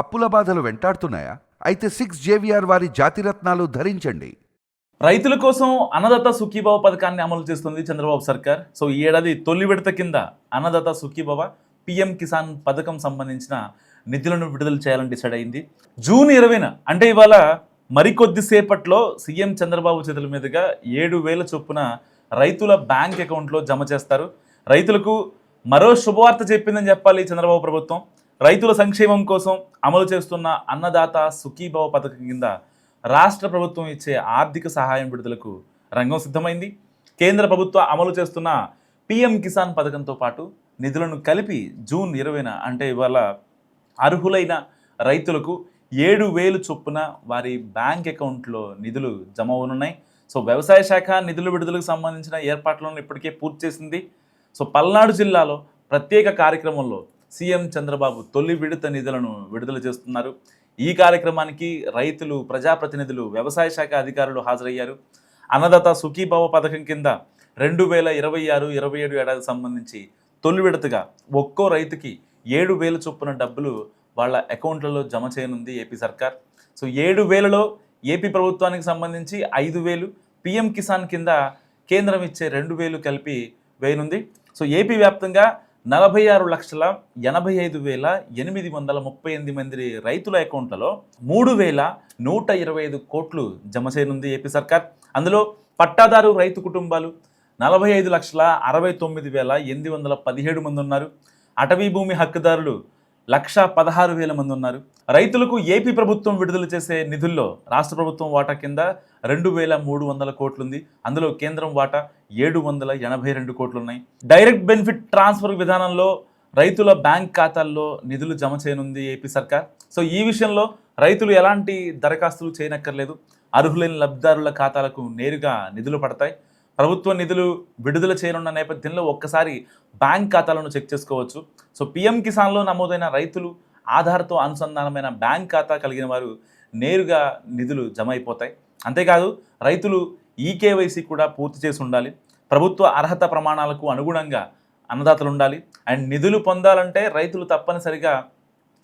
అప్పుల బాధలు వెంటాడుతున్నాయా? అయితే 6 JVR వారి జాతిరత్నాలు ధరించండి. రైతుల కోసం అన్నదాత సుఖీభవ పథకాన్ని అమలు చేస్తుంది చంద్రబాబు సర్కార్. సో ఈ ఏడాది తొలి విడత కింద అన్నదాత సుఖీభవ పిఎం కిసాన్ పథకం సంబంధించిన నిధులను విడుదల చేయాలని డిసైడ్ అయింది. జూన్ 20న అంటే ఇవాళ మరికొద్ది సేపట్లో సీఎం చంద్రబాబు చేతుల మీదుగా 7,000 చొప్పున రైతుల బ్యాంక్ అకౌంట్లో జమ చేస్తారు. రైతులకు మరో శుభవార్త చెప్పిందని చెప్పాలి చంద్రబాబు ప్రభుత్వం. రైతుల సంక్షేమం కోసం అమలు చేస్తున్న అన్నదాత సుఖీభవ పథకం కింద రాష్ట్ర ప్రభుత్వం ఇచ్చే ఆర్థిక సహాయం విడుదలకు రంగం సిద్ధమైంది. కేంద్ర ప్రభుత్వం అమలు చేస్తున్న పిఎం కిసాన్ పథకంతో పాటు నిధులను కలిపి జూన్ 20న అంటే ఇవాళ అర్హులైన రైతులకు 7,000 చొప్పున వారి బ్యాంక్ అకౌంట్లో నిధులు జమ అవనున్నాయి. సో వ్యవసాయ శాఖ నిధుల విడుదలకు సంబంధించిన ఏర్పాట్లను ఇప్పటికే పూర్తి చేసింది. సో పల్నాడు జిల్లాలో ప్రత్యేక కార్యక్రమంలో సీఎం చంద్రబాబు తొలి విడత నిధులను విడుదల చేస్తున్నారు. ఈ కార్యక్రమానికి రైతులు, ప్రజాప్రతినిధులు, వ్యవసాయ శాఖ అధికారులు హాజరయ్యారు. అన్నదాత సుఖీభవ పథకం కింద 2026-27 ఏడాదికి సంబంధించి తొలి విడతగా ఒక్కో రైతుకి 7,000 చొప్పున డబ్బులు వాళ్ళ అకౌంట్లలో జమ చేయనుంది ఏపీ సర్కార్. సో 7,000లో ఏపీ ప్రభుత్వానికి సంబంధించి 5,000, పిఎం కిసాన్ కింద కేంద్రం ఇచ్చే 2,000 కలిపి వేయనుంది. సో ఏపీ వ్యాప్తంగా 46,85,838 మంది రైతుల అకౌంట్లలో 3,125 కోట్లు జమ చేయనుంది ఏపీ సర్కార్. అందులో పట్టాదారు రైతు కుటుంబాలు 45,69,817 మంది ఉన్నారు. అటవీ భూమి హక్కుదారులు 1,16,000 మంది ఉన్నారు. రైతులకు ఏపీ ప్రభుత్వం విడుదల చేసే నిధుల్లో రాష్ట్ర ప్రభుత్వం వాటా కింద 2,300 కోట్లుంది. అందులో కేంద్రం వాటా 782 కోట్లున్నాయి. డైరెక్ట్ బెనిఫిట్ ట్రాన్స్ఫర్ విధానంలో రైతుల బ్యాంక్ ఖాతాల్లో నిధులు జమ చేయనుంది ఏపీ సర్కార్. సో ఈ విషయంలో రైతులు ఎలాంటి దరఖాస్తులు చేయనక్కర్లేదు. అర్హులైన లబ్ధిదారుల ఖాతాలకు నేరుగా నిధులు పడతాయి. ప్రభుత్వ నిధులు విడుదల చేయనున్న నేపథ్యంలో ఒక్కసారి బ్యాంక్ ఖాతాలను చెక్ చేసుకోవచ్చు. సో పిఎం కిసాన్లో నమోదైన రైతులు, ఆధార్తో అనుసంధానమైన బ్యాంక్ ఖాతా కలిగిన వారు నేరుగా నిధులు జమ అయిపోతాయి. అంతేకాదు రైతులు ఈకేవైసీ కూడా పూర్తి చేసి ఉండాలి. ప్రభుత్వ అర్హత ప్రమాణాలకు అనుగుణంగా అన్నదాతలు ఉండాలి. అండ్ నిధులు పొందాలంటే రైతులు తప్పనిసరిగా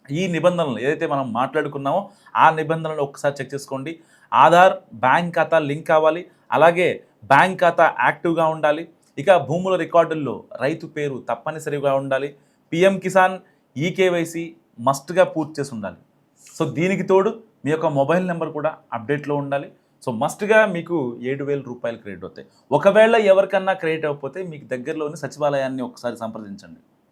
ఈ నిబంధనలు ఏదైతే మనం మాట్లాడుకున్నామో ఆ నిబంధనలు ఒక్కసారి చెక్ చేసుకోండి. ఆధార్, బ్యాంక్ ఖాతా లింక్ కావాలి. అలాగే బ్యాంక్ ఖాతా యాక్టివ్గా ఉండాలి. ఇక భూముల రికార్డుల్లో రైతు పేరు తప్పనిసరిగా ఉండాలి. పిఎం కిసాన్ ఈకేవైసీ మస్ట్గా పూర్తి చేసి ఉండాలి. సో దీనికి తోడు మీ యొక్క మొబైల్ నెంబర్ కూడా అప్డేట్లో ఉండాలి. సో మస్ట్గా మీకు 7,000 రూపాయలు క్రెడిట్ అవుతాయి. ఒకవేళ ఎవరికన్నా క్రెడిట్ అవ్వకపోతే మీకు దగ్గరలోని సచివాలయాన్ని ఒకసారి సంప్రదించండి.